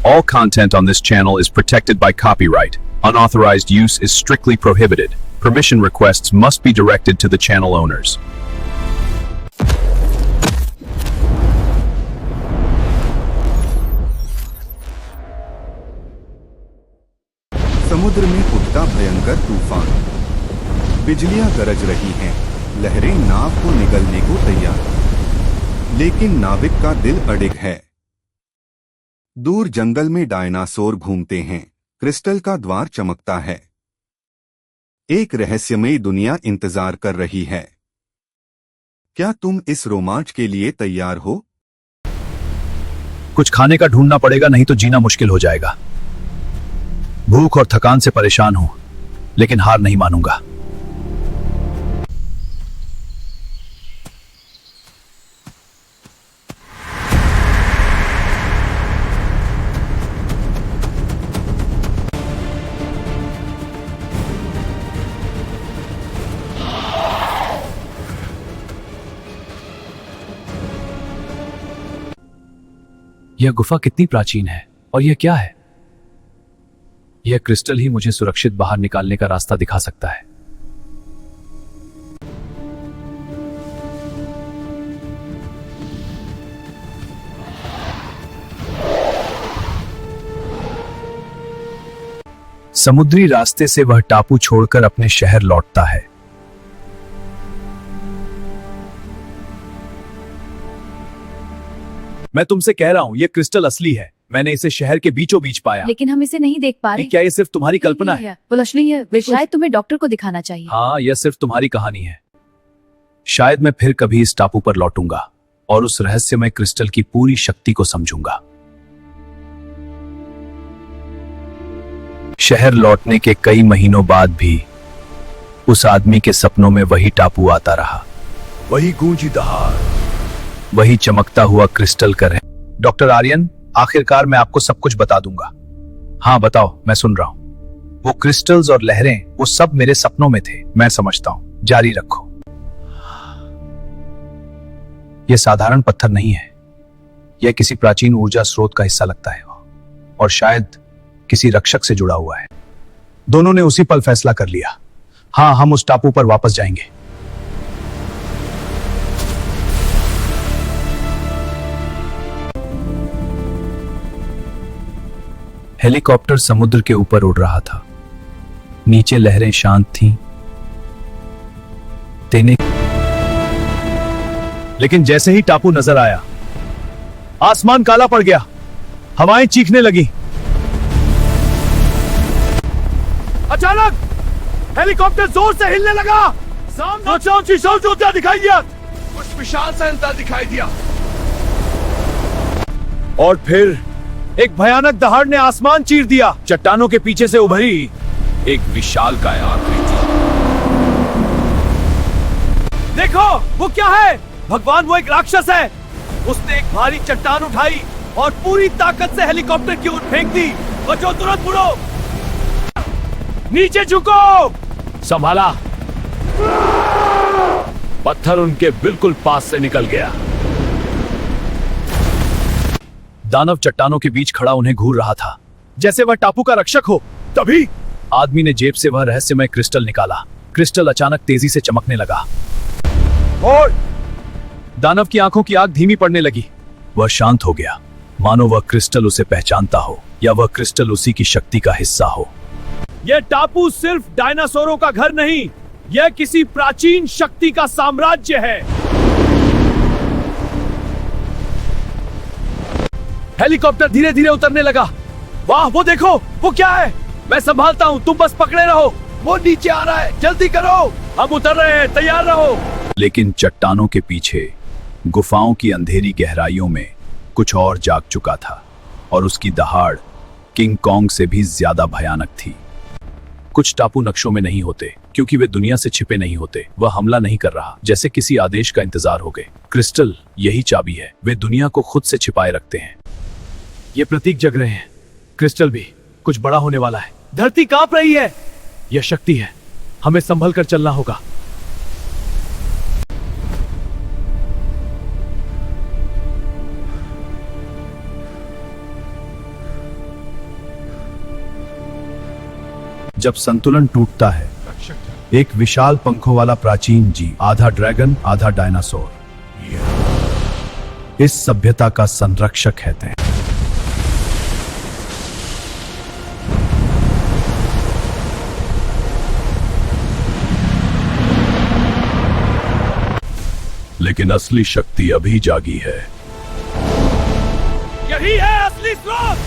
All content on this channel is protected by copyright. Unauthorized use is strictly prohibited. Permission requests must be directed to the channel owners. समुद्र में उठता भयंकर तूफान, बिजलियां गरज रही हैं, लहरें नाव को निगलने को तैयार, लेकिन नाविक का दिल अडिग है। दूर जंगल में डायनासोर घूमते हैं, क्रिस्टल का द्वार चमकता है। एक रहस्यमयी दुनिया इंतजार कर रही है। क्या तुम इस रोमांच के लिए तैयार हो? कुछ खाने का ढूंढना पड़ेगा, नहीं तो जीना मुश्किल हो जाएगा। भूख और थकान से परेशान हूं, लेकिन हार नहीं मानूंगा। यह गुफा कितनी प्राचीन है और यह क्या है? यह क्रिस्टल ही मुझे सुरक्षित बाहर निकालने का रास्ता दिखा सकता है। समुद्री रास्ते से वह टापू छोड़कर अपने शहर लौटता है। मैं तुमसे कह रहा हूं, यह क्रिस्टल असली है। मैंने इसे शहर के बीचों बीच पाया। लेकिन हम इसे नहीं देख पा रहे। क्या ये सिर्फ तुम्हारी कल्पना है? वो असली है। शायद तुम्हें डॉक्टर को दिखाना चाहिए। हाँ, यह सिर्फ तुम्हारी कहानी है। शायद मैं फिर कभी इस टापू पर लौटूंगा और उस रहस्यमय क्रिस्टल की पूरी शक्ति को समझूंगा। शहर लौटने के कई महीनों बाद भी उस आदमी के सपनों में वही टापू आता रहा, वही गूंजी दहाड़, वही चमकता हुआ क्रिस्टल का रह। डॉक्टर आर्यन, आखिरकार मैं आपको सब कुछ बता दूंगा। हाँ बताओ, मैं सुन रहा हूं। वो क्रिस्टल्स और लहरें, वो सब मेरे सपनों में थे। मैं समझता हूं, जारी रखो। यह साधारण पत्थर नहीं है, यह किसी प्राचीन ऊर्जा स्रोत का हिस्सा लगता है और शायद किसी रक्षक से जुड़ा हुआ है। दोनों ने उसी पल फैसला कर लिया। हाँ, हम उस टापू पर वापस जाएंगे। हेलीकॉप्टर समुद्र के ऊपर उड़ रहा था। नीचे लहरें शांत थीं। लेकिन जैसे ही टापू नजर आया, आसमान काला पड़ गया, हवाएं चीखने लगी। अचानक हेलीकॉप्टर जोर से हिलने लगा। सामने दिखाई दिया, कुछ विशाल सा हिलता दिखाई दिया और फिर एक भयानक दहाड़ ने आसमान चीर दिया। चट्टानों के पीछे से उभरी एक विशालकाय आकृति। देखो, वो क्या है? भगवान, वो एक राक्षस है। उसने एक भारी चट्टान उठाई और पूरी ताकत से हेलीकॉप्टर की ओर फेंक दी। बचो, तुरंत मुड़ो, नीचे झुको। संभाला। पत्थर उनके बिल्कुल पास से निकल गया। दानव चट्टानों के बीच खड़ा उन्हें घूर रहा था, जैसे वह टापू का रक्षक हो। तभी आदमी ने जेब से वह रहस्यमय क्रिस्टल निकाला। क्रिस्टल अचानक तेजी से चमकने लगा और दानव की आंखों की आग धीमी पड़ने लगी। वह शांत हो गया, मानो वह क्रिस्टल उसे पहचानता हो या वह क्रिस्टल उसी की शक्ति का हिस्सा हो। यह टापू सिर्फ डायनासोरों का घर नहीं, यह किसी प्राचीन शक्ति का साम्राज्य है। हेलीकॉप्टर धीरे धीरे उतरने लगा। वाह, वो देखो, वो क्या है? मैं संभालता हूं, तुम बस पकड़े रहो। वो नीचे आ रहा है, जल्दी करो, हम उतर रहे हैं, तैयार रहो। लेकिन चट्टानों के पीछे गुफाओं की अंधेरी गहराइयों में कुछ और जाग चुका था और उसकी दहाड़ किंग कॉन्ग से भी ज्यादा भयानक थी। कुछ टापू नक्शों में नहीं होते क्योंकि वे दुनिया से छिपे नहीं होते। वह हमला नहीं कर रहा, जैसे किसी आदेश का इंतजार हो गए। क्रिस्टल यही चाबी है, वे दुनिया को खुद से छिपाए रखते हैं। ये प्रतीक जग रहे हैं। क्रिस्टल भी कुछ बड़ा होने वाला है। धरती कांप रही है। यह शक्ति है, हमें संभल कर चलना होगा। जब संतुलन टूटता है, एक विशाल पंखों वाला प्राचीन जीव, आधा ड्रैगन आधा डायनासोर, इस सभ्यता का संरक्षक कहते हैं। लेकिन असली शक्ति अभी जागी है। यही है असली स्रोत।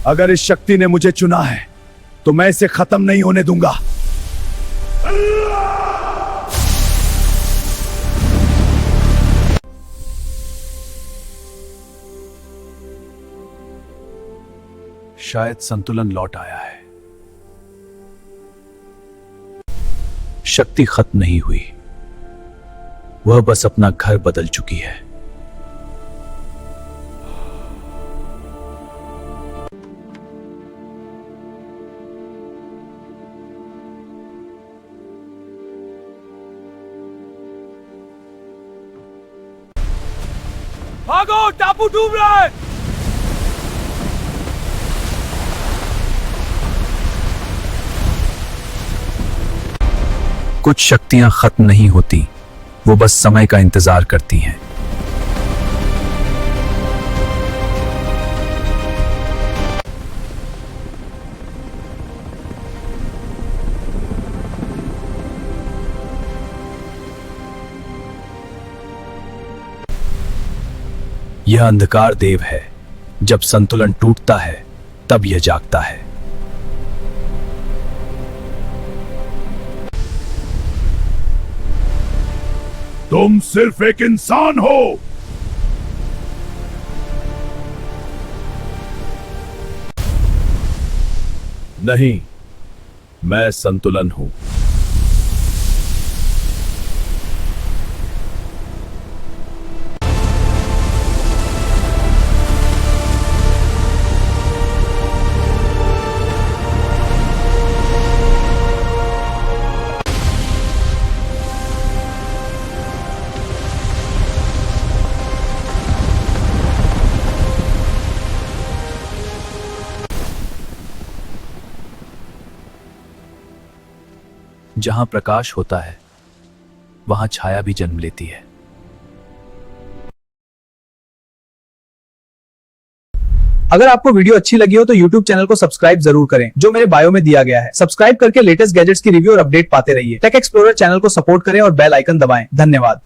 अगर इस शक्ति ने मुझे चुना है तो मैं इसे खत्म नहीं होने दूंगा। शायद संतुलन लौट आया है। शक्ति खत्म नहीं हुई, वह बस अपना घर बदल चुकी है। भागो, टापू डूब रहा है। कुछ शक्तियां खत्म नहीं होती, वो बस समय का इंतजार करती हैं। यह अंधकार देव है। जब संतुलन टूटता है तब यह जागता है। तुम सिर्फ एक इंसान हो। नहीं, मैं संतुलन हूं। जहां प्रकाश होता है वहां छाया भी जन्म लेती है। अगर आपको वीडियो अच्छी लगी हो तो YouTube चैनल को सब्सक्राइब जरूर करें, जो मेरे बायो में दिया गया है। सब्सक्राइब करके लेटेस्ट गैजेट्स की रिव्यू और अपडेट पाते रहिए। टेक एक्सप्लोरर चैनल को सपोर्ट करें और बेल आइकन दबाएं। धन्यवाद।